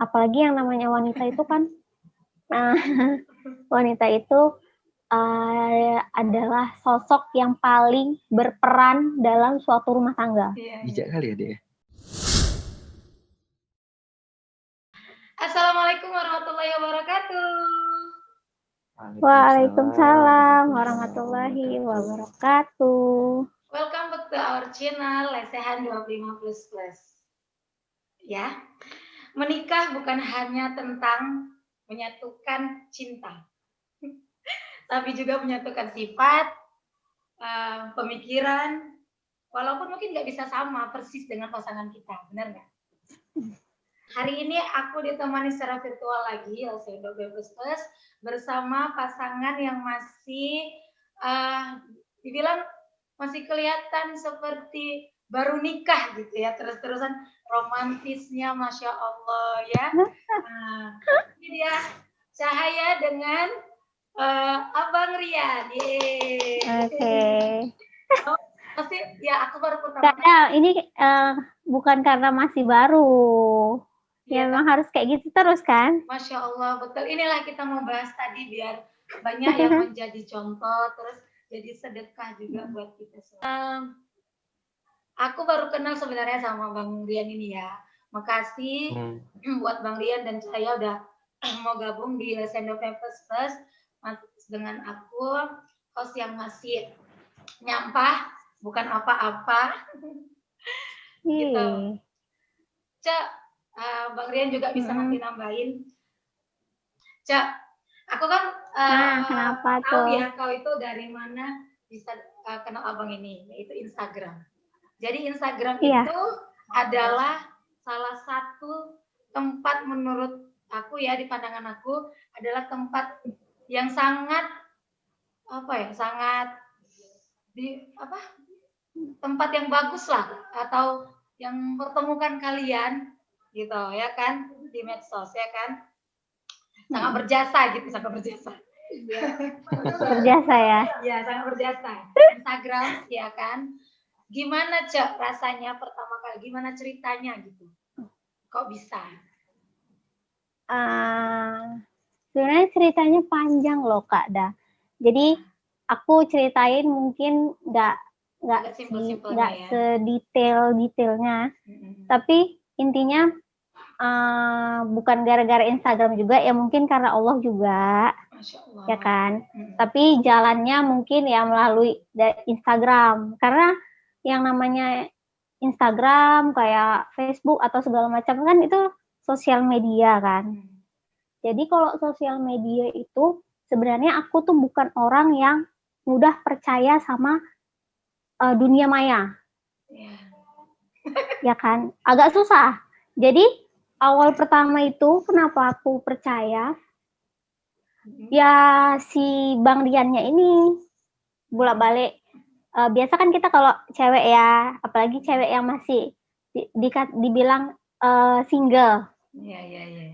Apalagi yang namanya wanita itu kan, wanita itu adalah sosok yang paling berperan dalam suatu rumah tangga. Bijak kali ya dia. Assalamualaikum warahmatullahi wabarakatuh. Waalaikumsalam warahmatullahi wabarakatuh. Welcome back to our channel Lesehan 25++. Ya, menikah bukan hanya tentang menyatukan cinta, tapi juga menyatukan sifat, pemikiran, walaupun mungkin nggak bisa sama persis dengan pasangan kita, benar nggak? Hari ini aku ditemani secara virtual lagi, Lesehan 25++, bersama pasangan yang masih dibilang masih kelihatan seperti baru nikah gitu ya, terus-terusan romantisnya, Masya Allah ya. Ini dia Cahaya dengan Abang Rian. Oke. Pasti ya aku baru pertama kali. Ini bukan karena masih baru. Ya memang harus kayak gitu terus kan? Masya Allah, betul. Inilah kita mau bahas tadi biar banyak yang menjadi contoh, terus jadi sedekah juga buat kita semua. Aku baru kenal sebenarnya sama Bang Rian ini ya. Makasih buat Bang Rian dan saya udah mau gabung di Lesehan 25++ dengan aku, host yang masih nyampah, bukan apa-apa. Gitu. Cak, Bang Rian juga bisa nanti nambahin. Cak, aku kan tahu ya kau itu dari mana bisa kenal abang ini, yaitu Instagram. Jadi Instagram itu adalah salah satu tempat menurut aku ya, di pandangan aku adalah tempat yang sangat tempat yang bagus lah, atau yang mempertemukan kalian gitu ya kan, di medsos ya kan, sangat berjasa gitu, sangat berjasa. Berjasa ya? Ya, sangat berjasa. Instagram ya kan. Gimana Cak rasanya pertama kali? Gimana ceritanya gitu? Kok bisa? Sebenarnya ceritanya panjang loh Kak Dah. Jadi aku ceritain mungkin nggak sedetailnya, tapi intinya bukan gara-gara Instagram juga ya, mungkin karena Allah juga, ya kan. Tapi jalannya mungkin ya melalui Instagram, karena yang namanya Instagram kayak Facebook atau segala macam kan itu sosial media kan. Jadi kalau sosial media itu sebenarnya aku tuh bukan orang yang mudah percaya sama dunia maya. Ya kan, agak susah. Jadi awal pertama itu kenapa aku percaya? Ya si Bang Riannya ini bolak-balik. Biasa kan kita kalau cewek ya, apalagi cewek yang masih dibilang single.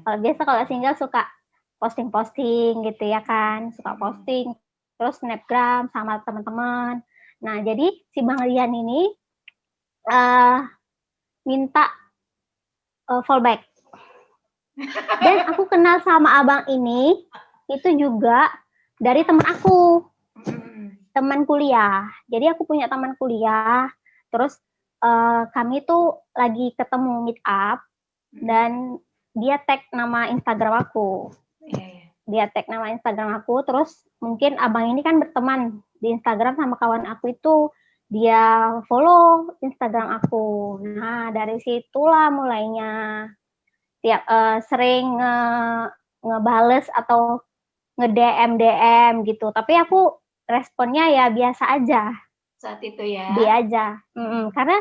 Kalau biasa kalau single suka posting-posting gitu ya kan, suka posting, terus snapgram sama teman-teman. Nah jadi si Bang Rian ini minta fallback. Dan aku kenal sama abang ini itu juga dari teman aku, teman kuliah. Jadi aku punya teman kuliah, terus kami tuh lagi ketemu meet up, dan dia tag nama Instagram aku. Terus mungkin abang ini kan berteman di Instagram sama kawan aku itu, dia follow Instagram aku. Nah dari situlah mulainya tiap sering ngebales atau nge-DM gitu. Tapi aku responnya ya biasa aja. Saat itu ya. Dia aja. Karena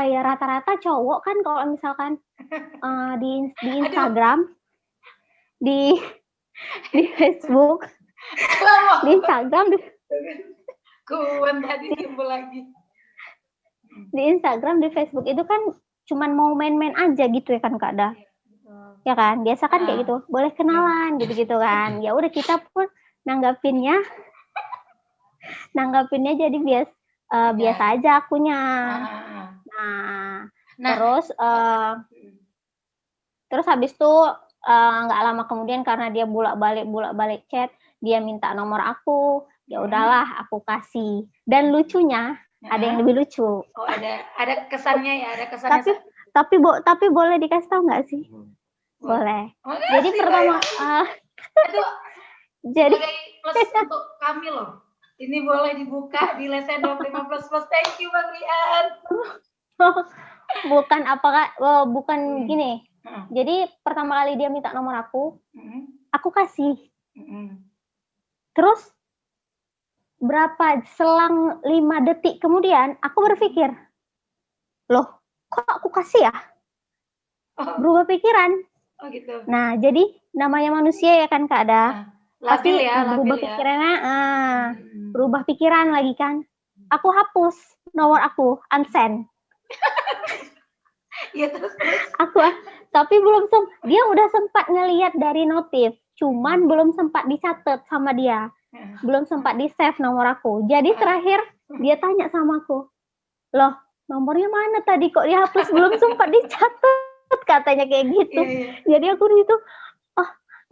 ya rata-rata cowok kan kalau misalkan di Instagram, di Facebook, di Instagram, di Instagram, di Facebook itu kan cuman mau main-main aja gitu ya kan Kak Dah. Ya kan, biasa kan kayak gitu, boleh kenalan gitu-gitu kan. Ya udah kita pun nanggapinnya jadi biasa aja akunya. Nah terus Terus habis itu nggak lama kemudian karena dia bolak-balik chat, dia minta nomor aku. Ya udahlah, aku kasih. Dan lucunya ada yang lebih lucu. Oh, ada kesannya ya, ada kesannya. Tapi boleh dikasih tahu nggak sih? Boleh. Jadi pertama itu jadi plus untuk kami loh. Ini boleh dibuka di Lesendok 15 plus. Thank you Bang Rian. Bukan gini. Jadi pertama kali dia minta nomor aku kasih. Terus selang 5 detik kemudian aku berpikir, loh kok aku kasih ya? Berubah pikiran. Oh gitu. Nah jadi namanya manusia ya kan Kak Ada. Pasti berubah pikirannya, berubah pikiran lagi kan. Aku hapus nomor aku, unsend. Iya terus. Tapi dia udah sempat ngelihat dari notif, cuman belum sempat dicatat sama dia, belum sempat di save nomor aku. Jadi terakhir dia tanya sama aku, loh nomornya mana tadi kok dihapus, belum sempat dicatat katanya kayak gitu. Jadi aku di situ,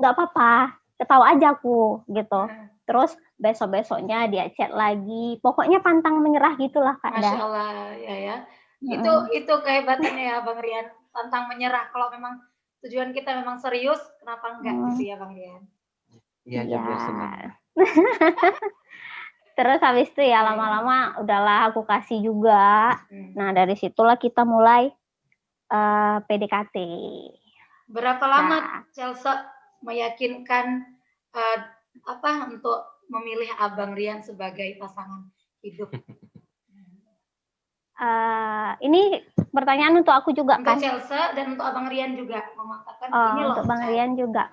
nggak apa-apa, ketawa aja aku gitu. Terus besoknya dia chat lagi, pokoknya pantang menyerah gitulah Kak. Masya Allah ya. Itu kehebatannya ya Bang Rian, pantang menyerah. Kalau memang tujuan kita memang serius, kenapa enggak gitu ya Bang Rian? Iya biar senang. Terus habis itu ya lama-lama udahlah aku kasih juga. Nah dari situlah kita mulai PDKT. Berapa lama Chelsea meyakinkan untuk memilih Abang Rian sebagai pasangan hidup? Ini pertanyaan untuk aku juga untuk kan? Untuk Chelsea dan untuk Abang Rian juga mematakan ini loh. Untuk Bang Rian juga.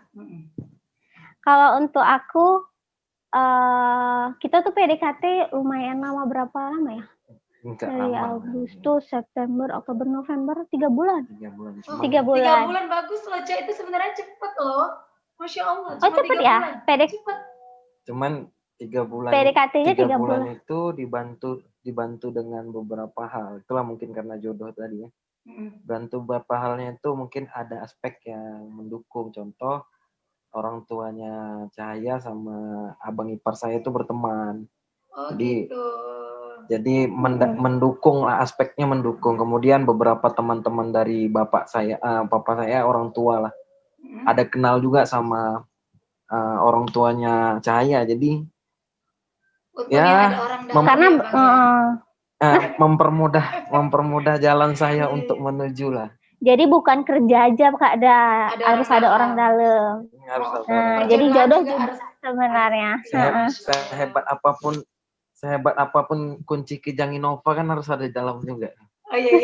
Kalau untuk aku, kita tuh PDKT lumayan lama, berapa lama ya? Dari Agustus, September, Oktober, November, 3 bulan. 3 bulan. 3 bulan. 3 bulan bagus loh, Cak. Itu sebenarnya cepet loh. Masya Allah. Cuma cepet ya? Cepet. Cuman 3 bulan. PDKT-nya 3 bulan itu dibantu dengan beberapa hal. Itulah mungkin karena jodoh tadi ya. Bantu beberapa halnya itu mungkin ada aspek yang mendukung. Contoh orang tuanya Cahaya sama abang ipar saya itu berteman. Jadi mendukung lah, aspeknya mendukung. Kemudian beberapa teman-teman dari papa saya orang tua lah. Ada kenal juga sama orang tuanya Cahaya. Jadi mempermudah jalan saya untuk menuju lah. Jadi bukan kerja aja Kak, harus ada orang dalam. Jadi jodoh juga sebenarnya. Sehebat apapun kunci Kijang Innova kan harus ada di dalam juga. Oh iya.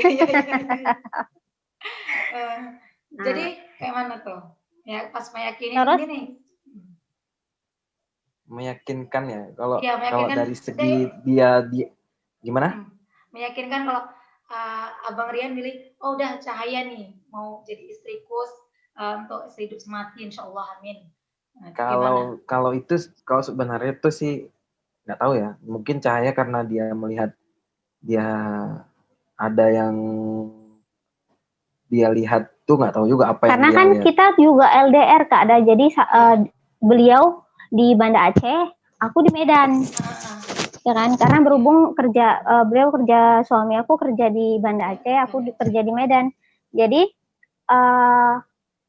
Jadi kayak mana tuh? Ya pas meyakini ini. Meyakinkan ya. Kalau dari segi dia gimana? Meyakinkan kalau Abang Rian milih, oh udah Cahaya nih mau jadi istriku untuk hidup semati, insya Allah, amin. Kalau sebenarnya itu sih nggak tahu ya. Mungkin Cahaya karena dia melihat dia ada yang dia lihat tuh, nggak tahu juga apa karena yang dia kan lihat. Kita juga LDR Kak, jadi beliau di Banda Aceh, aku di Medan. Ya kan, karena berhubung beliau kerja, suami aku kerja di Banda Aceh, aku kerja di Medan. Jadi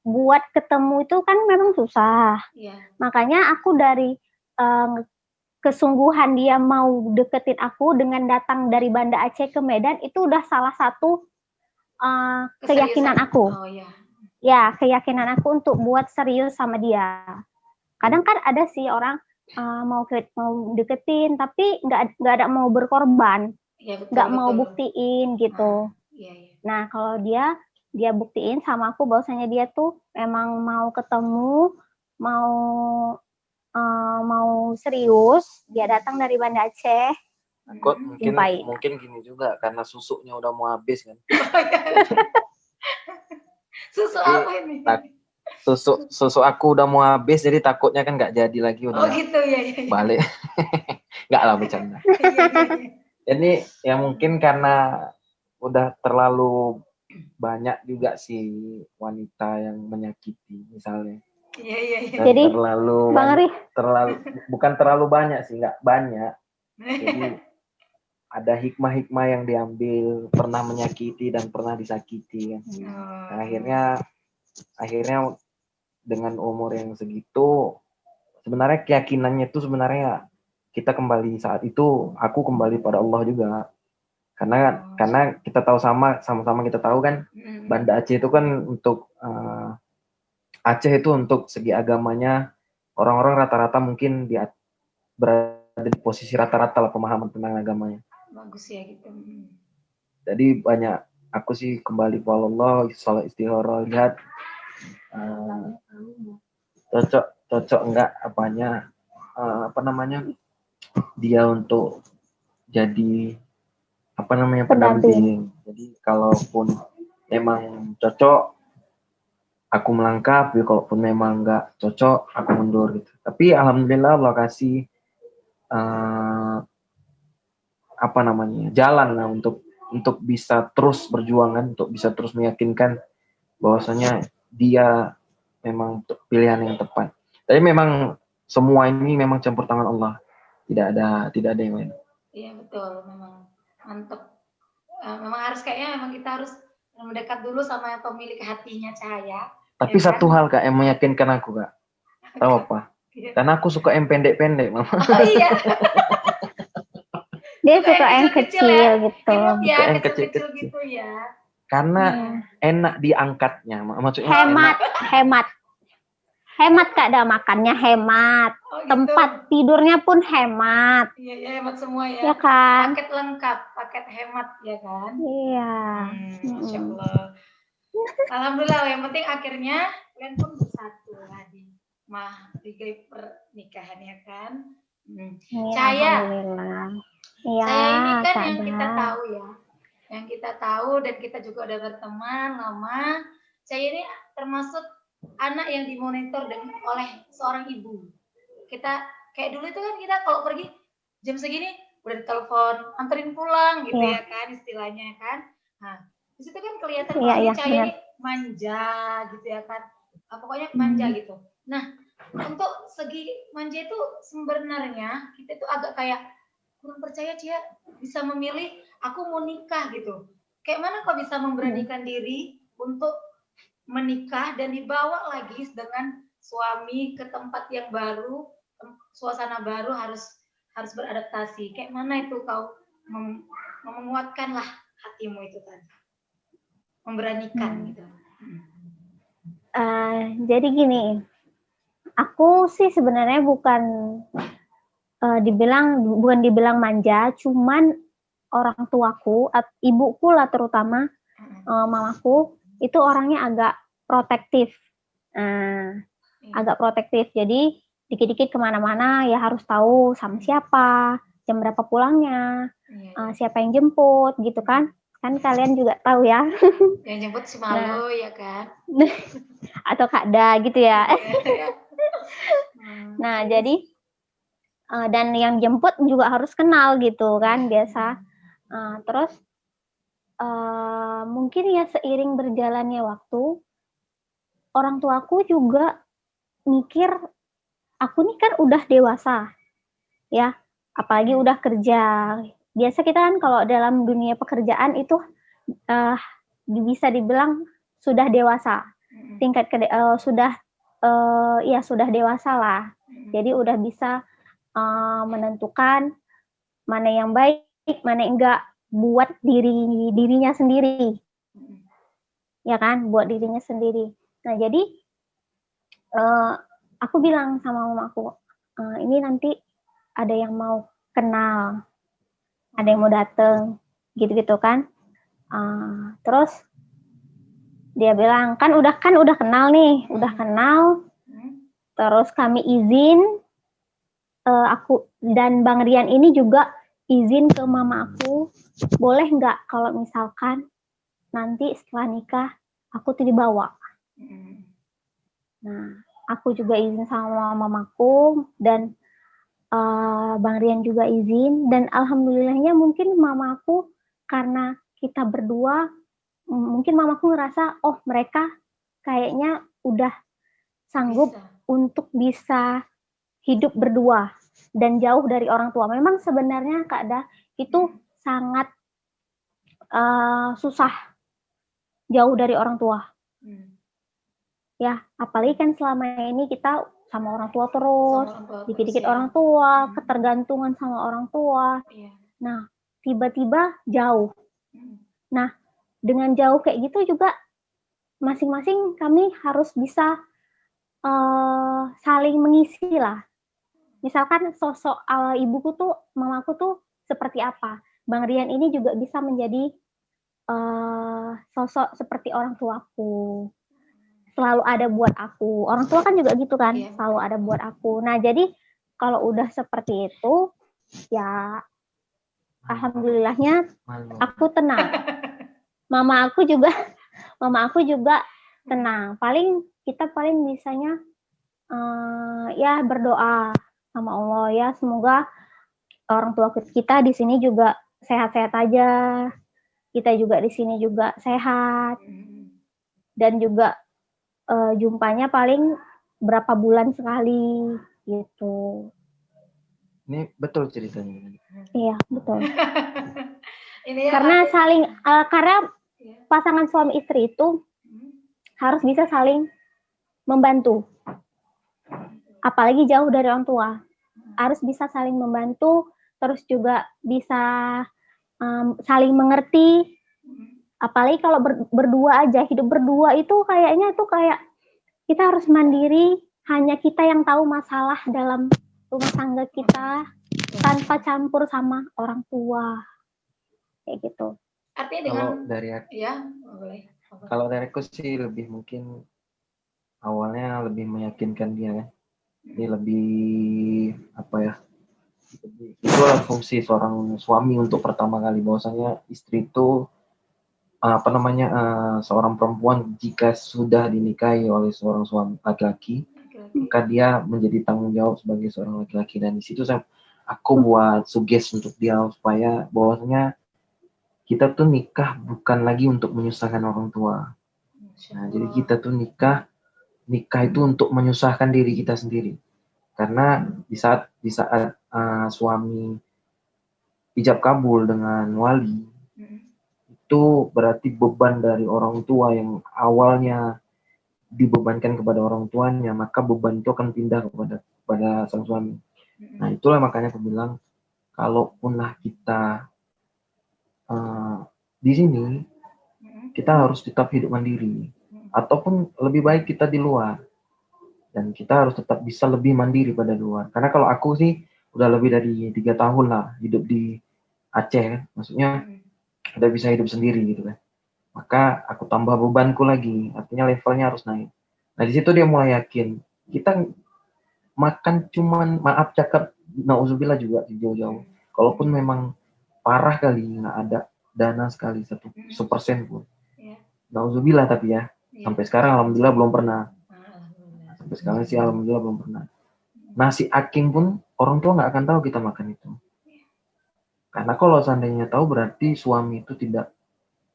buat ketemu itu kan memang susah. Makanya aku dari kesungguhan dia mau deketin aku dengan datang dari Banda Aceh ke Medan, itu udah salah satu keyakinan aku. Ya, keyakinan aku untuk buat serius sama dia. Kadang kan ada sih orang mau deketin tapi nggak ada mau berkorban, nggak mau buktiin gitu. Nah kalau dia buktiin sama aku bahwasanya dia tuh emang mau ketemu, mau serius, dia datang dari Banda Aceh. Mungkin gini juga karena susunya udah mau habis kan. Susu apa ini? Susu aku udah mau habis, jadi takutnya kan nggak jadi lagi udah. Oh gitu ya. Balik. Nggak lah, bercanda. Jadi ya mungkin karena udah terlalu banyak juga sih wanita yang menyakiti misalnya. Iya. Dan Jadi, Bang Ari, bukan terlalu banyak sih, nggak banyak. Jadi ada hikmah-hikmah yang diambil, pernah menyakiti dan pernah disakiti kan. Nah, akhirnya dengan umur yang segitu, sebenarnya keyakinannya itu sebenarnya kita kembali saat itu, aku kembali pada Allah juga. Karena kita tahu sama-sama kita tahu kan, Banda Aceh itu kan untuk Aceh itu untuk segi agamanya orang-orang rata-rata mungkin berada di posisi rata-rata lah pemahaman tentang agamanya. Bagus ya gitu. Jadi banyak aku sih kembali ke Allah, sholat istikharah, lihat cocok enggak dia untuk jadi pendamping. Jadi kalaupun memang cocok aku melangkah, tapi kalaupun memang enggak cocok aku mundur gitu. Tapi alhamdulillah Allah kasih jalan lah untuk bisa terus berjuang kan, untuk bisa terus meyakinkan bahwasanya dia memang pilihan yang tepat. Tapi memang semua ini memang campur tangan Allah. Tidak ada yang lain. Iya betul, memang mantap. Memang harus memang kita harus mendekat dulu sama pemilik hatinya Cahaya. Tapi ya satu hal Kak yang meyakinkan aku Kak. Tahu apa? Iya. Karena aku suka yang pendek-pendek, Mama. Oh iya. Dia suka yang kecil gitu. Ya, kecil-kecil gitu ya. Karena enak diangkatnya, maksudnya hemat Kak, dah makannya hemat. Oh, gitu. Tempat tidurnya pun hemat. Iya, hemat semua ya. Ya kan? Paket lengkap, paket hemat ya kan? Iya. Masya Allah. Alhamdulillah, yang penting akhirnya kalian pun bersatu lagi. Di pernikahan ya kan? Cahaya. Iya, saya ini kan yang kita tahu ya. Yang kita tahu dan kita juga udah berteman lama. Saya ini termasuk anak yang dimonitor oleh seorang ibu. Kita kayak dulu itu kan kita kalau pergi jam segini udah ditelepon anterin pulang gitu ya kan istilahnya kan. Nah, di situ kan kelihatan Cahaya ini manja gitu ya kan. Pokoknya manja gitu. Nah, untuk segi manja itu sebenarnya kita itu agak kayak kurang percaya Cia bisa memilih aku mau nikah gitu. Kayak mana kok bisa memberanikan diri untuk menikah dan dibawa lagi dengan suami ke tempat yang baru, suasana baru harus beradaptasi. Kayak mana itu kau menguatkanlah hatimu itu tadi, memberanikan gitu. Jadi gini, aku sih sebenarnya bukan dibilang manja, cuman orang tuaku, ibuku lah terutama, mamaku itu orangnya agak protektif. Agak protektif. Jadi dikit-dikit kemana-mana ya harus tahu sama siapa, jam berapa pulangnya, siapa yang jemput gitu kan. Kan kalian juga tahu ya. Yang jemput si Malu ya kan. Atau Kak Da gitu ya. Nah, jadi dan yang jemput juga harus kenal gitu kan biasa. Terus mungkin ya seiring berjalannya waktu, orang tuaku juga mikir aku nih kan udah dewasa ya, apalagi udah kerja. Biasa kita kan kalau dalam dunia pekerjaan itu bisa dibilang sudah dewasa, tingkat sudah dewasa lah. Jadi udah bisa menentukan mana yang baik, mana yang enggak buat dirinya sendiri. Ya kan, buat dirinya sendiri. Nah, jadi aku bilang sama mamaku, ini nanti ada yang mau kenal, ada yang mau datang, gitu-gitu kan. Terus dia bilang, kan udah kenal nih, udah kenal. Terus kami izin, aku dan Bang Rian ini juga izin ke mama aku, boleh nggak kalau misalkan nanti setelah nikah aku tuh dibawa. Nah, aku juga izin sama mamaku dan Bang Rian juga izin, dan alhamdulillahnya mungkin mamaku karena kita berdua mungkin mamaku ngerasa, oh mereka kayaknya udah sanggup untuk bisa hidup berdua dan jauh dari orang tua. Memang sebenarnya Kak Da itu sangat susah jauh dari orang tua. Ya, apalagi kan selama ini kita sama orang tua terus, dikit-dikit orang tua, ketergantungan sama orang tua. Nah, tiba-tiba jauh. Nah, dengan jauh kayak gitu juga masing-masing kami harus bisa saling mengisi lah. Misalkan sosok ibuku tuh, mamaku tuh seperti apa. Bang Rian ini juga bisa menjadi sosok seperti orang tuaku. Selalu ada buat aku. Orang tua kan juga gitu kan, selalu ada buat aku. Nah, jadi kalau udah seperti itu, ya alhamdulillahnya aku tenang. Mama aku juga tenang. Kita paling bisanya ya berdoa sama Allah ya, semoga orang tua kita di sini juga sehat-sehat aja. Kita juga di sini juga sehat. Dan juga jumpanya paling berapa bulan sekali gitu. Ini betul ceritanya. Iya, betul. Karena karena pasangan suami istri itu harus bisa saling membantu. Apalagi jauh dari orang tua. Harus bisa saling membantu, terus juga bisa saling mengerti. Apalagi kalau berdua aja, hidup berdua itu kayaknya itu kayak kita harus mandiri, hanya kita yang tahu masalah dalam rumah tangga kita tanpa campur sama orang tua. Kayak gitu. Artinya dengan kalau dari aku sih lebih mungkin awalnya lebih meyakinkan dia ya. Dia lebih apa ya? Itulah fungsi seorang suami untuk pertama kali, bahwasanya istri itu seorang perempuan jika sudah dinikahi oleh seorang suami laki-laki, maka dia menjadi tanggung jawab sebagai seorang laki-laki. Dan di situ aku buat suges untuk dia supaya bahwasanya kita tuh nikah bukan lagi untuk menyusahkan orang tua. Nah, jadi kita tuh nikah itu untuk menyusahkan diri kita sendiri. Karena di saat suami ijab kabul dengan wali, itu berarti beban dari orang tua yang awalnya dibebankan kepada orang tuanya, maka beban itu akan pindah kepada sang suami. Nah, itulah makanya aku bilang, kalaupun lah kita di sini, kita harus tetap hidup mandiri. Ataupun lebih baik kita di luar. Dan kita harus tetap bisa lebih mandiri pada luar. Karena kalau aku sih, udah lebih dari 3 tahun lah hidup di Aceh, kan? Maksudnya udah bisa hidup sendiri gitu kan. Maka aku tambah bebanku lagi, artinya levelnya harus naik. Nah, di situ dia mulai yakin. Kita makan cuman, maaf cakap, nauzubillah juga jauh-jauh. Kalaupun memang parah kali, nggak ada dana sekali 1% pun. Nauzubillah tapi ya, sampai sekarang alhamdulillah belum pernah. Sampai sekarang sih alhamdulillah belum pernah. Nasi aking pun orang tua nggak akan tahu kita makan itu. Karena kalau seandainya tahu berarti suami itu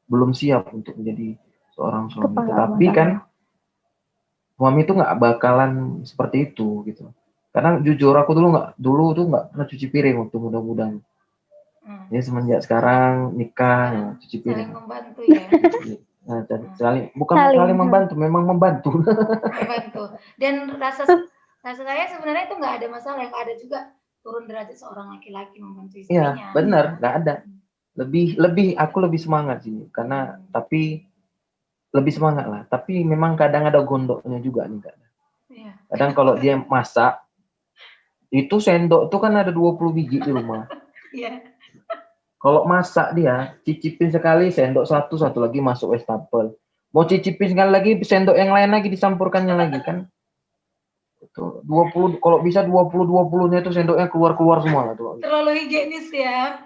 belum siap untuk menjadi seorang suami. Tetapi kan suami itu nggak bakalan seperti itu gitu. Karena jujur aku dulu tuh nggak pernah cuci piring waktu muda-mudanya. Jadi semenjak sekarang nikah cuci piring. Saling membantu ya. Nah, saling membantu, memang membantu. Membantu. Dan rasa saya sebenarnya itu nggak ada masalah, yang ada juga turun derajat seorang laki-laki membantu istrinya. Iya, benar, nggak ada. Aku lebih semangat sih, karena tapi lebih semangat lah. Tapi memang kadang ada gondoknya juga nih, Kak. Iya. Kadang kalau dia masak, itu sendok tuh kan ada 20 biji di rumah. Iya. Kalau masak dia, cicipin sekali sendok satu lagi masuk wastafel. Mau cicipin sekali lagi, sendok yang lain lagi disampurkannya lagi kan. Itu 20, kalau bisa 20-20-nya itu sendoknya keluar semua lah tuh. Terlalu higienis ya.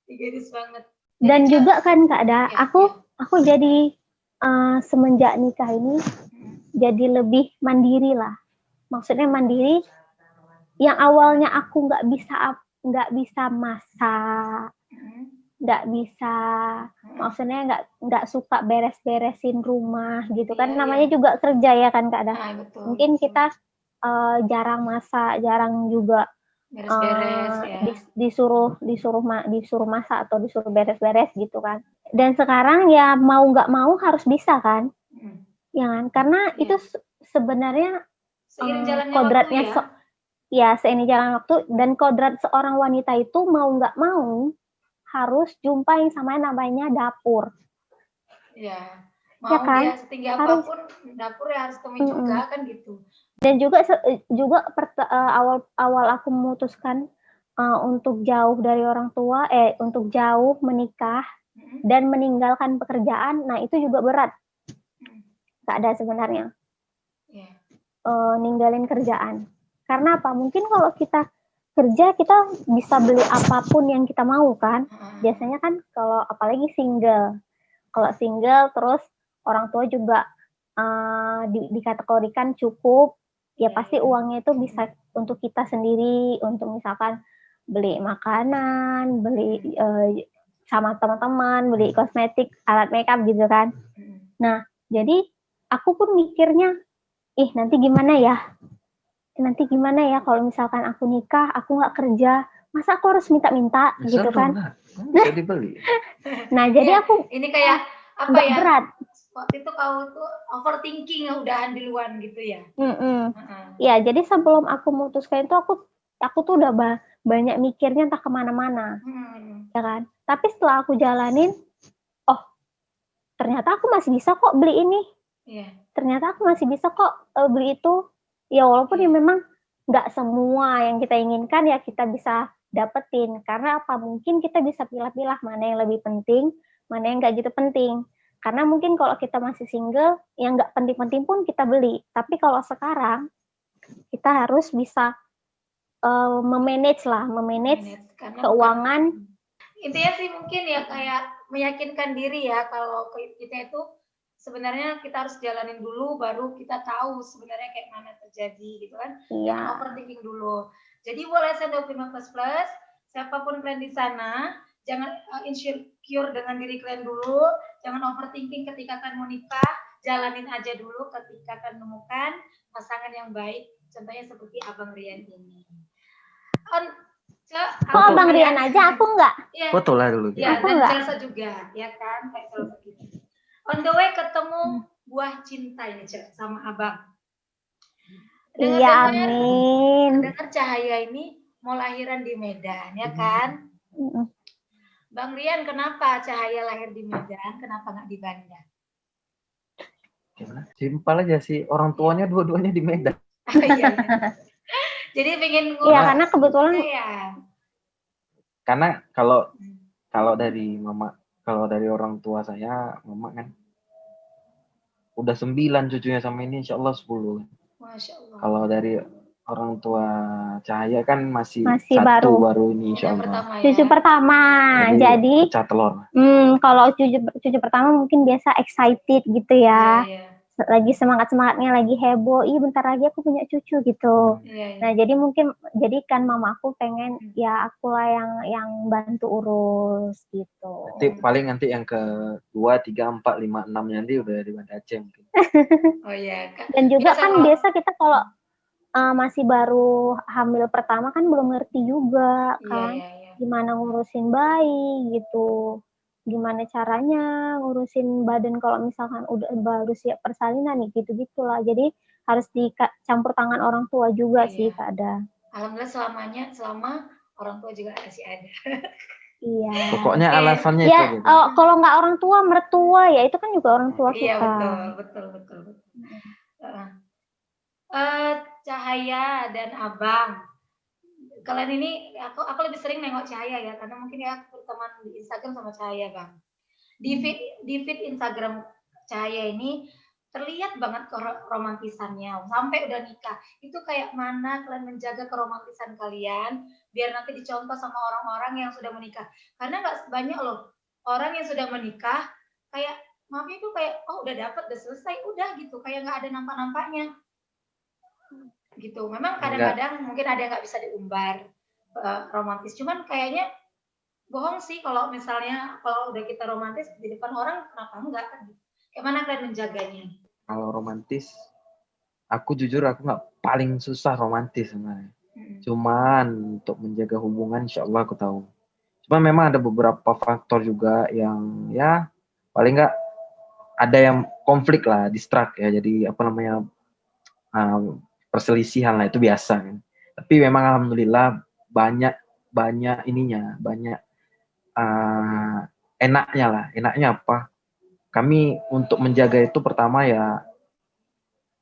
Higienis banget. Dan juga kan Kak Da, aku jadi semenjak nikah ini jadi lebih mandiri lah. Maksudnya mandiri yang awalnya aku nggak bisa masak, nggak bisa, maksudnya nggak suka beres-beresin rumah gitu kan, namanya juga kerja ya kan Kak Dah. Mungkin kita jarang masak, jarang juga beres-beres disuruh masak atau disuruh beres-beres gitu kan. Dan sekarang ya mau nggak mau harus bisa kan, ya kan? Karena itu sebenarnya kodratnya seiring jalan waktu, dan kodrat seorang wanita itu mau nggak mau harus jumpa yang sama namanya dapur. Ya, mau ya kan? Dia setinggi apapun dapur ya harus temui juga kan gitu. Dan juga awal aku memutuskan untuk jauh dari orang tua, untuk jauh menikah dan meninggalkan pekerjaan, nah itu juga berat. Gak ada sebenarnya. Ninggalin kerjaan. Karena apa? Mungkin kalau kita kerja kita bisa beli apapun yang kita mau kan. Biasanya kan kalau apalagi single. Kalau single terus orang tua juga dikategorikan cukup, ya pasti uangnya itu bisa untuk kita sendiri, untuk misalkan beli makanan, beli sama teman-teman, beli kosmetik, alat makeup gitu kan. Nah, jadi aku pun mikirnya, nanti gimana ya kalau misalkan aku nikah, aku nggak kerja, masa aku harus minta-minta gitu kan? Bisa dibeli. Nah, jadi aku ini kayak apa ya? Berat. Waktu itu kau tuh overthinking udahan duluan gitu ya? Ya, jadi sebelum aku memutuskan itu aku tuh udah banyak mikirnya entah kemana-mana, ya kan? Tapi setelah aku jalanin, ternyata aku masih bisa kok beli ini. Ternyata aku masih bisa kok beli itu. Ya walaupun ya memang nggak semua yang kita inginkan ya kita bisa dapetin. Karena apa? Mungkin kita bisa pilih-pilih mana yang lebih penting, mana yang nggak gitu penting. Karena mungkin kalau kita masih single, yang nggak penting-penting pun kita beli. Tapi kalau sekarang, kita harus bisa memanage keuangan. Intinya sih mungkin ya kayak meyakinkan diri ya kalau kita itu sebenarnya kita harus jalanin dulu baru kita tahu sebenarnya kayak mana terjadi gitu kan. Jangan overthinking dulu. Jadi boleh Sendok 15 plus, siapapun kalian di sana, jangan insecure dengan diri kalian dulu, jangan overthinking ketika kalian mau nikah, jalanin aja dulu ketika kalian menemukan pasangan yang baik, contohnya seperti Abang Rian ini. Kok Abang Rian aja, aku enggak? Ya. Foto lah dulu. Ya, dan Chelsea juga, ya kan? Kayak Chelsea gitu. On the way ketemu buah cinta ini, Cek, sama Abang. Iya, amin. Dengar Cahaya ini mau lahiran di Medan, ya kan? Bang Rian, kenapa Cahaya lahir di Medan? Kenapa nggak di Banda? Simpel aja sih, orang tuanya dua-duanya di Medan. Iya. Jadi pengen Iya, karena kebetulan karena kalau dari mama, kalau dari orang tua saya, mama kan udah 9 cucunya sama ini, insya Allah 10. Masya Allah. Kalau dari orang tua Cahaya kan masih satu baru ini, insya Allah. Cucu pertama, jadi pecah telur. Kalau cucu pertama mungkin biasa excited gitu ya. Lagi semangat-semangatnya, lagi heboh, bentar lagi aku punya cucu gitu. Nah, jadi kan mama aku pengen ya akulah yang bantu urus gitu. Nanti yang ke-2, 3, 4, 5, 6 nanti udah di Banda Aceh mungkin. Oh iya. Dan juga kan biasa kita kalau masih baru hamil pertama kan belum ngerti juga kan. Gimana ngurusin bayi gitu. Gimana caranya ngurusin badan kalau misalkan udah baru siap persalinan nih gitu-gitulah. Jadi harus dicampur tangan orang tua juga sih Kak Ada. Alhamdulillah selama orang tua juga masih ada. Iya. Pokoknya alasannya itu gitu. Kalau nggak orang tua, mertua ya itu kan juga orang tua kita. Iya betul. Cahaya dan Abang. Kalian ini aku lebih sering nengok Cahaya ya, karena mungkin ya aku berteman di Instagram sama Cahaya, Bang. Di feed Instagram Cahaya ini terlihat banget keromantisannya sampai udah nikah. Itu kayak mana kalian menjaga keromantisan kalian biar nanti dicontoh sama orang-orang yang sudah menikah. Karena nggak banyak loh orang yang sudah menikah kayak maafnya itu kayak udah dapet, udah selesai, udah gitu, kayak nggak ada nampak-nampaknya. Gitu. Memang kadang-kadang mungkin ada yang nggak bisa diumbar romantis, cuman kayaknya bohong sih kalau misalnya kalau udah kita romantis di depan orang kenapa enggak kan? Gimana kalian menjaganya? Kalau romantis, aku jujur aku nggak paling susah romantis sebenarnya. Cuman untuk menjaga hubungan insya Allah aku tahu. Cuma memang ada beberapa faktor juga yang ya paling nggak ada yang konflik lah, distract ya. Jadi apa namanya perselisihan lah itu biasa kan. Tapi memang alhamdulillah banyak ininya, banyak enaknya lah. Enaknya apa? Kami untuk menjaga itu pertama ya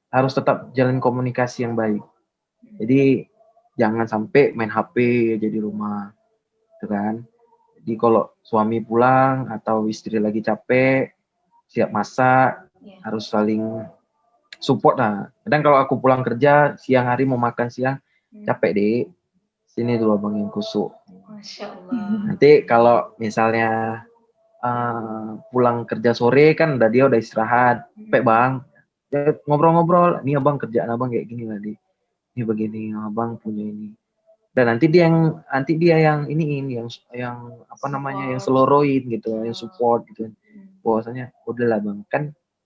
harus tetap jalin komunikasi yang baik. Jadi jangan sampai main HP aja di rumah, gitu kan. Jadi kalau suami pulang atau istri lagi capek, siap masak, harus saling support lah. Kadang kalau aku pulang kerja siang hari mau makan siang, capek deh. Sini dulu abang yang kusuk. Masya Allah. Nanti kalau misalnya pulang kerja sore kan dia udah istirahat, capek bang. Ya, ngobrol-ngobrol, nih abang kerjaan abang kayak gini tadi. Ini begini, abang punya ini. Dan nanti dia yang ini yang apa namanya yang seloroin gitu, yang support gitu. Bahwasanya udahlah bang, kan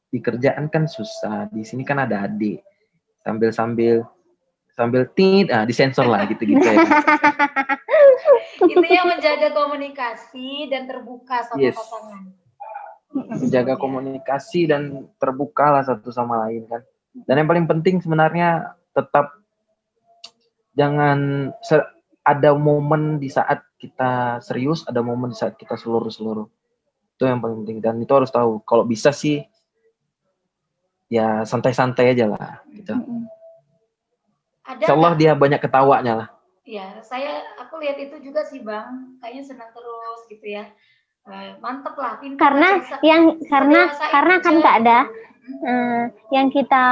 di kerjaan kan susah, di sini kan ada adik, sambil disensor lah gitu ya. Intinya menjaga komunikasi dan terbuka sama pasangan. Menjaga komunikasi dan terbuka lah satu sama lain kan. Dan yang paling penting sebenarnya tetap jangan ada momen di saat kita serius, ada momen di saat kita seluruh. Itu yang paling penting dan itu harus tahu. Kalau bisa sih ya santai-santai aja lah gitu. Insya Allah dia banyak ketawanya lah. Ya, aku lihat itu juga sih Bang, kayaknya senang terus gitu ya. Mantep lah, pintar. Karena kan nggak ada yang kita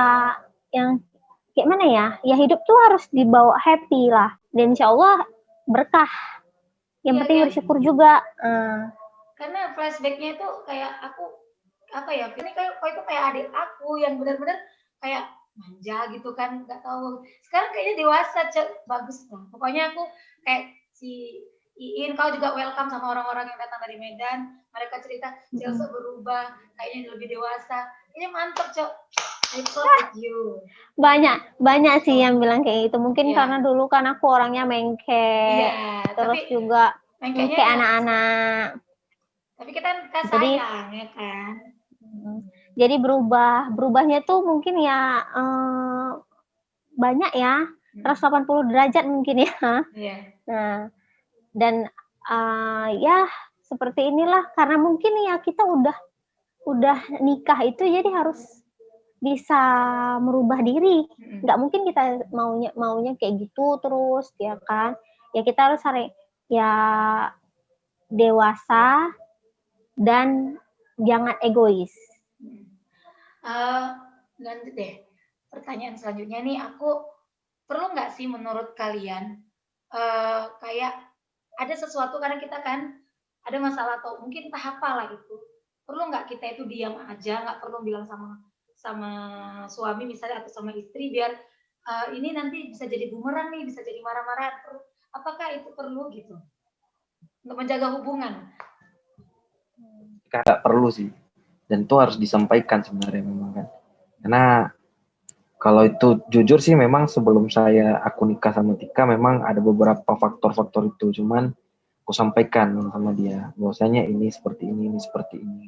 yang kayak mana ya? Ya hidup tuh harus dibawa happy lah. Dan insya Allah berkah. Yang penting bersyukur juga. Karena flashbacknya itu kayak aku apa ya? Ini kayak itu kayak adik aku yang benar-benar kayak manja gitu kan, nggak tahu. Sekarang kayaknya dewasa, bagus lah. Pokoknya aku kayak si Iin, kau juga welcome sama orang-orang yang datang dari Medan. Mereka cerita Chelsea berubah, kayaknya lebih dewasa. Ini mantap, Cok. I love you. Banyak sih yang bilang kayak gitu. Mungkin karena dulu kan aku orangnya mengke, terus juga mengke anak-anak. Tapi kita kan sayang ya kan. Jadi berubahnya tuh mungkin ya banyak ya, 180 derajat mungkin ya. Nah, dan ya seperti inilah karena mungkin ya kita udah nikah itu jadi harus bisa merubah diri. Nggak mungkin kita maunya kayak gitu terus ya kan. Ya kita harus ya dewasa dan jangan egois. Ganti deh. Pertanyaan selanjutnya nih, aku perlu nggak sih menurut kalian kayak ada sesuatu karena kita kan ada masalah atau mungkin entah apalah itu, perlu nggak kita itu diam aja, nggak perlu bilang sama suami misalnya atau sama istri biar ini nanti bisa jadi bumerang nih, bisa jadi marah-marah. Apakah itu perlu gitu untuk menjaga hubungan? Nggak perlu sih, dan itu harus disampaikan sebenarnya memang kan. Karena kalau itu jujur sih memang sebelum aku nikah sama Tika memang ada beberapa faktor-faktor itu, cuman aku sampaikan sama dia bahwasanya ini seperti ini seperti ini.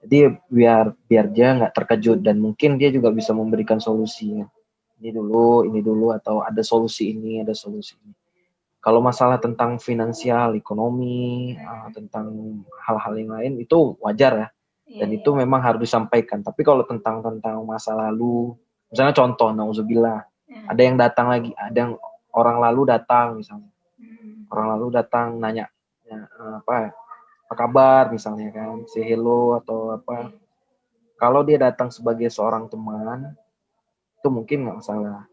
Jadi biar dia nggak terkejut dan mungkin dia juga bisa memberikan solusi ya. Ini dulu atau ada solusi ini, ada solusi ini. Kalau masalah tentang finansial, ekonomi, tentang hal-hal yang lain itu wajar ya. Dan itu memang harus disampaikan. Tapi kalau tentang masa lalu, misalnya contoh, nauzubillah, ada yang datang lagi, ada yang orang lalu datang misalnya. Orang lalu datang nanya apa kabar misalnya kan, say hello atau apa. Kalau dia datang sebagai seorang teman, itu mungkin nggak masalah.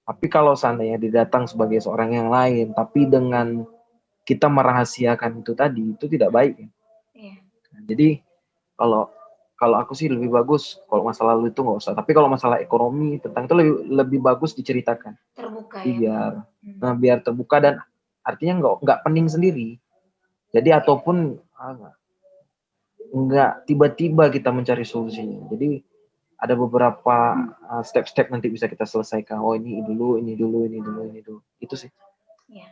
Tapi kalau seandainya dia datang sebagai seorang yang lain, tapi dengan kita merahasiakan itu tadi, itu tidak baik. Nah, jadi kalau aku sih lebih bagus kalau masalah lalu itu nggak usah. Tapi kalau masalah ekonomi tentang itu lebih bagus diceritakan. Terbuka ya. Biar terbuka dan artinya nggak pening sendiri. Jadi ataupun enggak tiba-tiba kita mencari solusinya. Jadi ada beberapa step-step nanti bisa kita selesaikan. Oh ini dulu. Itu sih. Ya.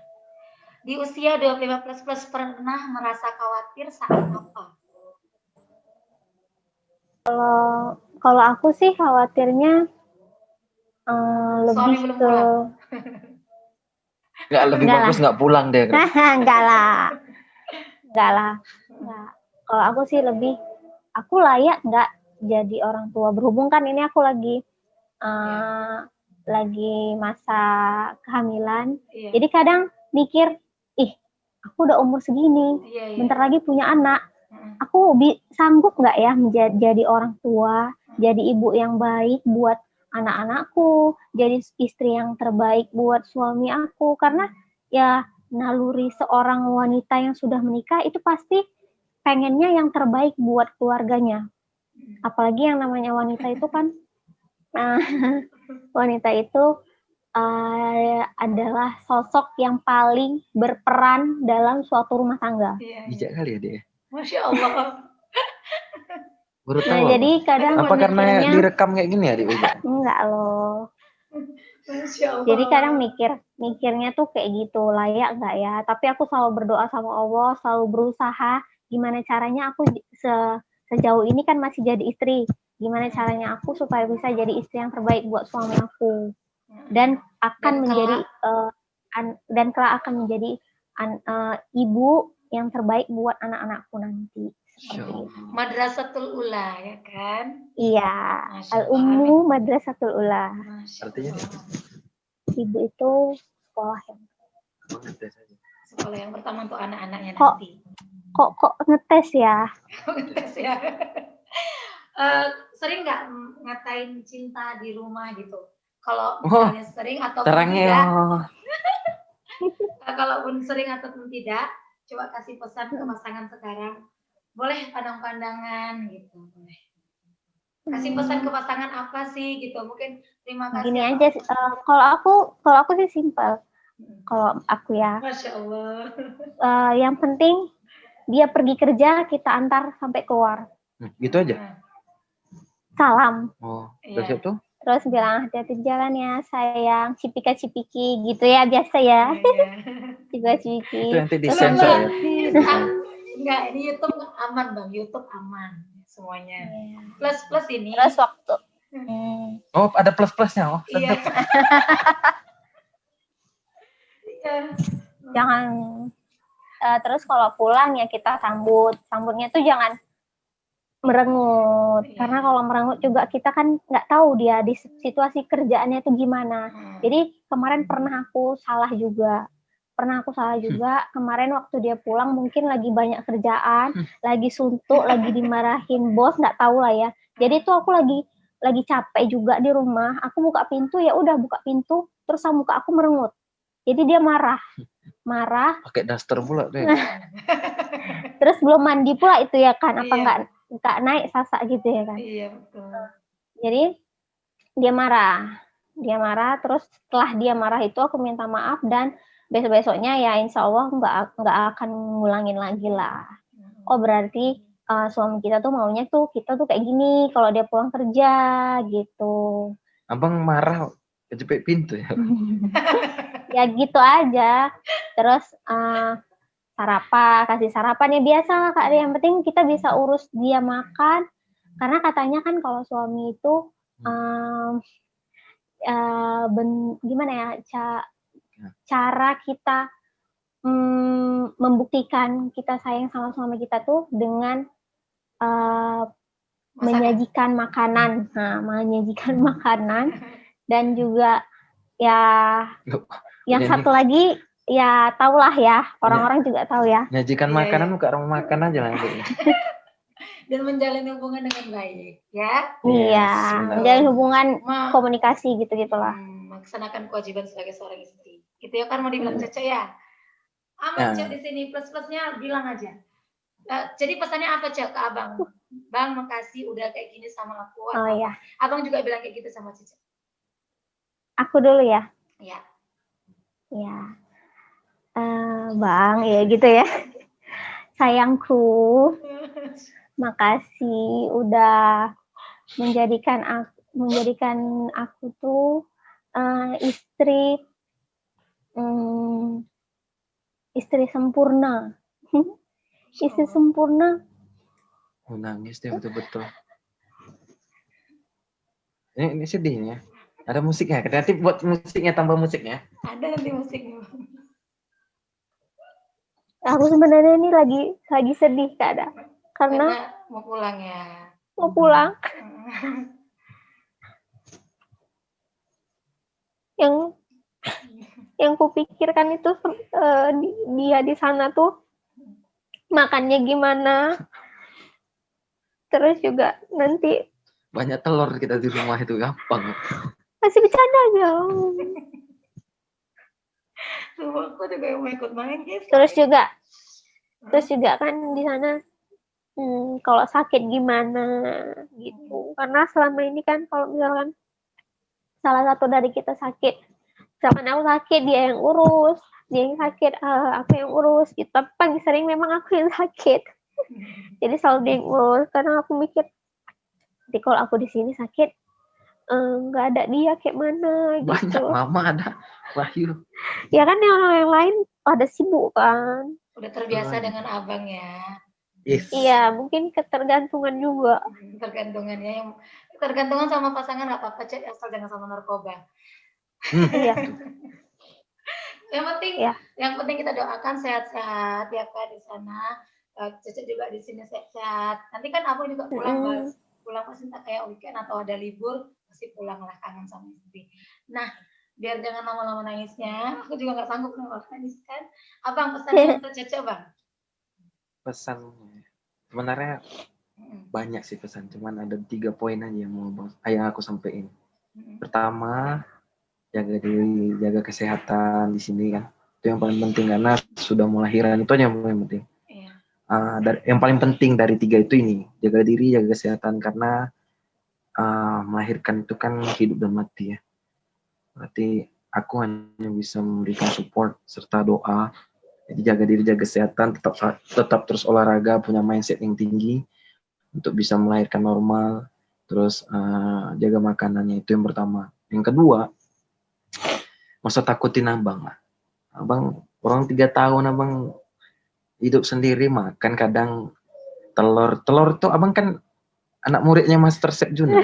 Di usia 25 plus pernah merasa khawatir saat apa? Kalau aku sih khawatirnya lebih Suami belum ke pulang. Enggak, lebih bagus enggak pulang deh. Enggak lah. Kalau aku sih lebih, aku layak nggak jadi orang tua? Berhubung kan ini aku lagi masa kehamilan. Jadi kadang mikir, aku udah umur segini, bentar lagi punya anak. Aku sanggup nggak ya menjadi orang tua, jadi ibu yang baik buat anak-anakku, jadi istri yang terbaik buat suami aku. Karena ya naluri seorang wanita yang sudah menikah itu pasti pengennya yang terbaik buat keluarganya. Apalagi yang namanya wanita itu kan, wanita itu adalah sosok yang paling berperan dalam suatu rumah tangga. Bijak kali ya dia. Masya Allah. Baru tahu. Jadi kadang apa karena direkam kayak gini ya, Dik? Enggak loh. Masya Allah. Jadi kadang mikirnya tuh kayak gitu, layak nggak ya? Tapi aku selalu berdoa sama Allah, selalu berusaha gimana caranya aku sejauh ini kan masih jadi istri. Gimana caranya aku supaya bisa jadi istri yang terbaik buat suami aku. Dan kelak akan menjadi ibu yang terbaik buat anak-anakku nanti. Madrasatul Ula, ya kan? Iya, Al-Ummu Madrasatul Ula. Artinya ibu itu sekolah yang pertama untuk anak-anaknya nanti. Kok ngetes ya? Ngetes ya. Sering nggak ngatain cinta di rumah gitu? Kalau misalnya sering ataupun tidak. Kalaupun sering ataupun tidak, coba kasih pesan ke pasangan sekarang. Boleh pandang-pandangan gitu, boleh. Kasih pesan ke pasangan apa sih gitu? Mungkin terima kasih. Gini aja, kalau aku sih simpel. Kalau aku ya. Masya Allah. Yang penting dia pergi kerja, kita antar sampai keluar. Gitu aja. Salam. Udah siap tuh? Terus bilang hati-hati jalan ya sayang, cipika-cipiki gitu ya biasa ya. Cipika-cipiki. Itu nanti disensor ya. Enggak, ini YouTube aman Bang, YouTube aman semuanya. Plus ini. Terus waktu. Ada plus-plusnya. Iya. Jangan. Terus kalau pulang ya kita sambutnya tuh jangan merengut. Karena kalau merengut juga kita kan nggak tahu dia di situasi kerjaannya itu gimana. Jadi kemarin pernah aku salah juga. Kemarin waktu dia pulang mungkin lagi banyak kerjaan, lagi suntuk, lagi dimarahin bos, nggak tahu lah ya. Jadi tuh aku lagi capek juga di rumah. Aku buka pintu, ya udah buka pintu, terus sama muka aku merengut. Jadi dia marah. Pakai daster pula deh. Terus belum mandi pula itu ya kan? Apa nggak naik sasak gitu ya kan? Iya betul. Jadi dia marah. Terus setelah dia marah itu aku minta maaf dan besok-besoknya ya insya Allah nggak akan ngulangin lagi lah. Oh berarti suami kita tuh maunya tuh kita tuh kayak gini kalau dia pulang kerja gitu. Abang marah kejepit pintu ya? Ya gitu aja. Terus kasih sarapan ya biasa lah Kak. Yang penting kita bisa urus dia makan. Karena katanya kan kalau suami itu gimana ya cara kita membuktikan kita sayang sama suami kita tuh dengan menyajikan makanan, dan juga ya yang satu lagi ya tahulah ya orang-orang juga tahu ya. Menyajikan makanan bukan orang makan aja lah. Dan menjalin hubungan dengan baik, ya. Iya, menjalin hubungan komunikasi gitu-gitulah. Melaksanakan kewajiban sebagai seorang istri. Gitu ya kan mau dibilang Cece ya. Aman Cek di sini plus-plusnya bilang aja. Jadi pesannya apa Cek ke Abang? Bang makasih udah kayak gini sama aku. Iya. Abang juga bilang kayak gitu sama Cece. Aku dulu ya. Iya. Ya. Bang, ya gitu ya. sayangku. Makasih udah menjadikan aku tuh istri sempurna. Istri sempurna. Nangis deh betul-betul. Ini sedihnya. Ada musiknya. Kreatif buat musiknya, tambah musiknya. Ada nanti musiknya. Aku sebenarnya ini lagi sedih karena mau pulang ya. Mau pulang. Yang kupikirkan itu dia di sana tuh makannya gimana. Terus juga nanti banyak telur kita di rumah itu gampang. Masih bercanda aja. Aku juga mau ikut main guys. Terus juga kan di sana kalau sakit gimana gitu. Karena selama ini kan kalau misalkan salah satu dari kita sakit, misalkan aku sakit dia yang urus, dia yang sakit aku yang urus gitu. Tapi paling sering memang aku yang sakit. Jadi selalu dia yang urus karena aku mikir nanti kalau aku di sini sakit nggak ada dia kayak mana gitu. Banyak mama ada Wahyu. Ya kan yang lain pada sibuk kan. Udah terbiasa dengan abang ya. Yes. Iya, mungkin ketergantungan juga. Tergantungannya yang tergantungan sama pasangan nggak apa-apa, Cek, asal jangan sama narkoba. Iya. Yang penting kita doakan sehat-sehat ya Kak di sana. Cece juga di sini sehat-sehat. Nanti kan aku juga pulang pasti tak kayak weekend atau ada libur pasti pulang lah, kangen sama istri. Nah, biar jangan lama-lama nangisnya, aku juga nggak sanggup nangis kan. Abang pesannya untuk Cece Bang. Pesannya sebenarnya banyak sih pesan, cuman ada 3 poin aja yang aku sampaikan. Pertama, jaga diri, jaga kesehatan di sini kan. Itu yang paling penting karena sudah mau lahiran, itu aja yang paling penting. Yang paling penting dari 3 itu ini, jaga diri, jaga kesehatan karena melahirkan itu kan hidup dan mati ya. Berarti aku hanya bisa memberikan support serta doa. Jadi jaga diri, jaga kesehatan, tetap terus olahraga, punya mindset yang tinggi untuk bisa melahirkan normal. Terus jaga makanannya, itu yang pertama. Yang kedua, nggak usah takutin abang lah. Abang orang 3 tahun abang hidup sendiri, makan kadang telur tuh abang kan anak muridnya Master Chef Juna.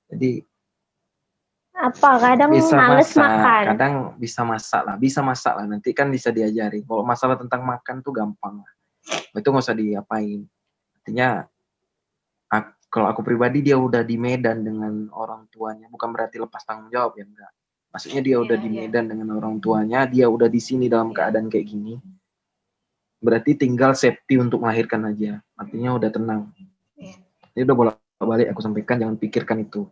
Jadi kadang bisa males masak, makan. kadang bisa masak lah. Nanti kan bisa diajari. Kalau masalah tentang makan tuh gampang lah. Itu nggak usah diapain. Artinya kalau aku pribadi dia udah di Medan dengan orang tuanya, bukan berarti lepas tanggung jawab ya, enggak. Maksudnya dia udah di Medan dengan orang tuanya, dia udah di sini dalam keadaan kayak gini. Berarti tinggal safety untuk melahirkan aja. Artinya udah tenang. Ini udah bolak-balik aku sampaikan, jangan pikirkan itu.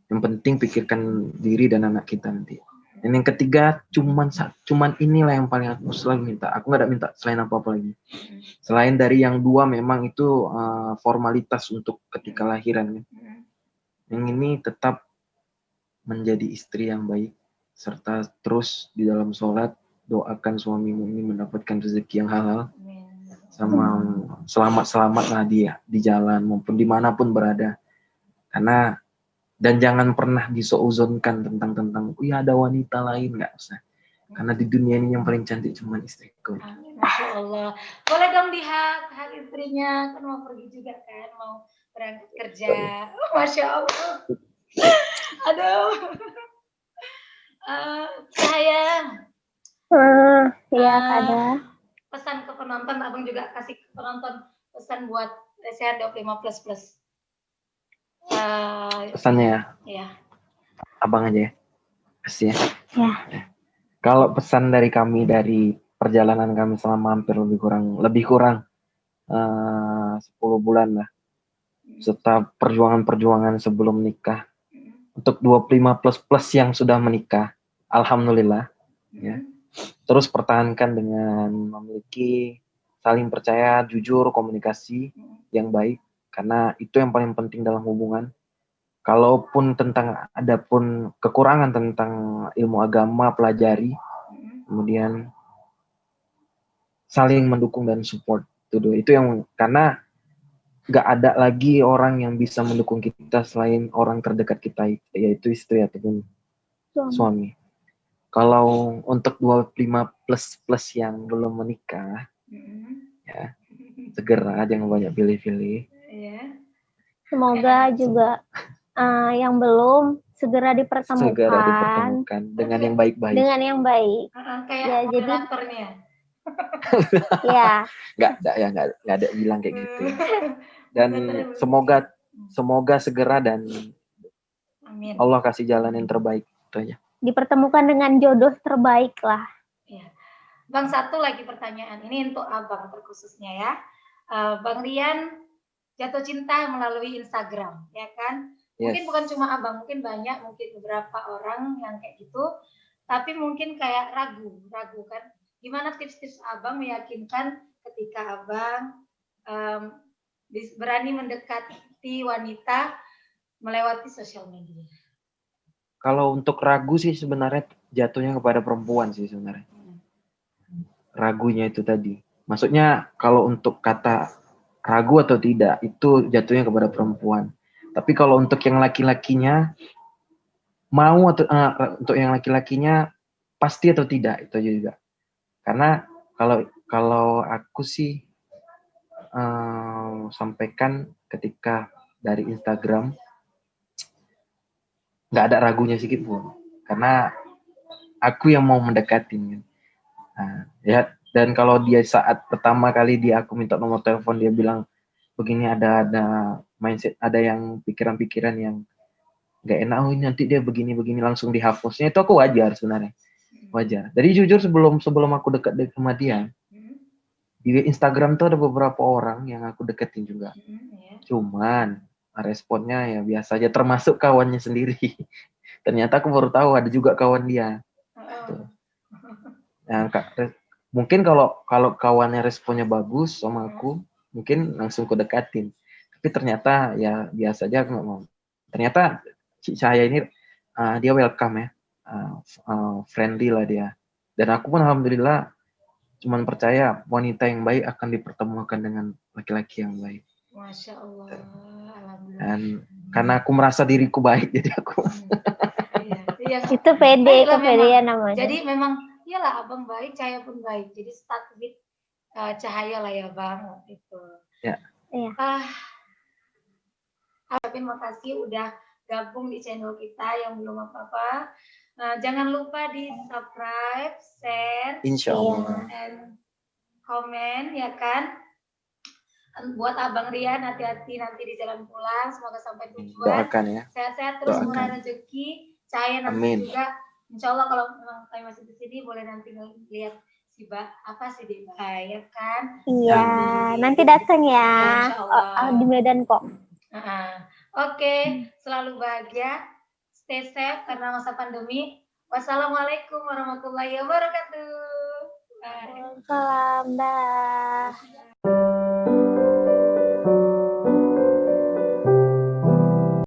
Yang penting pikirkan diri dan anak kita nanti. Dan yang ketiga, cuman inilah yang paling aku selalu minta. Aku nggak ada minta selain apa-apa lagi. Selain dari yang 2 memang itu formalitas untuk ketika lahiran. Yang ini tetap menjadi istri yang baik, serta terus di dalam sholat, doakan suamimu ini mendapatkan rezeki yang halal. Sama selamat-selamatlah dia di jalan maupun dimanapun berada. Dan jangan pernah diseuzonkan tentang ada wanita lain, nggak usah. Karena di dunia ini yang paling cantik cuma istriku. Masya Allah. Boleh dong lihat hak istrinya, kan mau pergi juga kan, mau berangkat kerja. Masya Allah. Aduh. Sayang. Ya ada. Pesan ke penonton, abang juga kasih ke penonton pesan buat Sehat 25++. Pesannya ya. Abang aja ya. Kasih ya. Kalau pesan dari kami dari perjalanan kami selama hampir lebih kurang 10 bulan lah. Serta perjuangan sebelum nikah. Untuk 25++ yang sudah menikah, alhamdulillah ya. Terus pertahankan dengan memiliki saling percaya, jujur, komunikasi yang baik. Karena itu yang paling penting dalam hubungan. Kalaupun ada pun kekurangan tentang ilmu agama, pelajari. Kemudian saling mendukung dan support. Itu yang karena nggak ada lagi orang yang bisa mendukung kita selain orang terdekat kita, yaitu istri ataupun suami. Kalau untuk 25 plus yang belum menikah, ya segera jangan banyak pilih-pilih. Semoga juga yang belum segera dipertemukan dengan yang baik-baik. Dengan yang baik. Kayak ya, moderatornya. Ya. Nggak ada bilang kayak gitu. Dan semoga segera dan Amin. Allah kasih jalan yang terbaik, itu aja. Dipertemukan dengan jodoh terbaik lah. Ya. Bang, satu lagi pertanyaan. Ini untuk Abang terkhususnya ya. Bang Rian jatuh cinta melalui Instagram, ya kan? Mungkin bukan cuma Abang, mungkin banyak, mungkin beberapa orang yang kayak gitu. Tapi mungkin kayak ragu kan? Gimana tips-tips Abang meyakinkan ketika Abang berani mendekati wanita melewati sosial media? Kalau untuk ragu sih sebenarnya jatuhnya kepada perempuan sih sebenarnya. Ragunya itu tadi. Maksudnya kalau untuk kata ragu atau tidak itu jatuhnya kepada perempuan. Tapi kalau untuk yang laki-lakinya mau atau untuk yang laki-lakinya pasti atau tidak itu aja juga. Karena kalau aku sih sampaikan ketika dari Instagram nggak ada ragunya sedikit pun, karena aku yang mau mendekatin. Nah, ya, dan kalau dia saat pertama kali aku minta nomor telepon, dia bilang begini, ada mindset, ada yang pikiran-pikiran yang nggak enak, oh nanti dia begini langsung dihapusnya, itu aku wajar sebenarnya, wajar. Jadi jujur sebelum aku dekat sama dia, di Instagram tuh ada beberapa orang yang aku deketin juga, cuman responnya ya biasa aja, termasuk kawannya sendiri. Ternyata aku baru tahu ada juga kawan dia. Nah, mungkin kalau kawannya responnya bagus sama aku, mungkin langsung aku dekatin. Tapi ternyata ya biasa aja, aku nggak mau. Ternyata si Cahaya ini dia welcome ya, friendly lah dia. Dan aku pun alhamdulillah cuman percaya wanita yang baik akan dipertemukan dengan laki-laki yang baik. Masya Allah. Dan karena aku merasa diriku baik, jadi aku. Iya. Itu pede, kepedean namanya. Jadi memang iyalah Abang baik, Cahaya pun baik. Jadi start with Cahaya lah ya Bang itu. Ya. Iya. Terima kasih udah gabung di channel kita yang belum apa-apa. Jangan lupa di subscribe, share, dan komen ya kan. Buat Abang Rian, hati-hati nanti di jalan pulang, semoga sampai tujuan. Doakan ya. Sehat-sehat terus, murah rezeki. Cahaya nanti Amin. juga, insya Allah kalau memang saya masih di sini, boleh nanti lihat si Deba, ya kan? Iya, nanti datang ya. Di Medan kok. Oke, selalu bahagia, stay safe karena masa pandemi. Wassalamualaikum warahmatullahi wabarakatuh. Waalaikumsalam. Dah.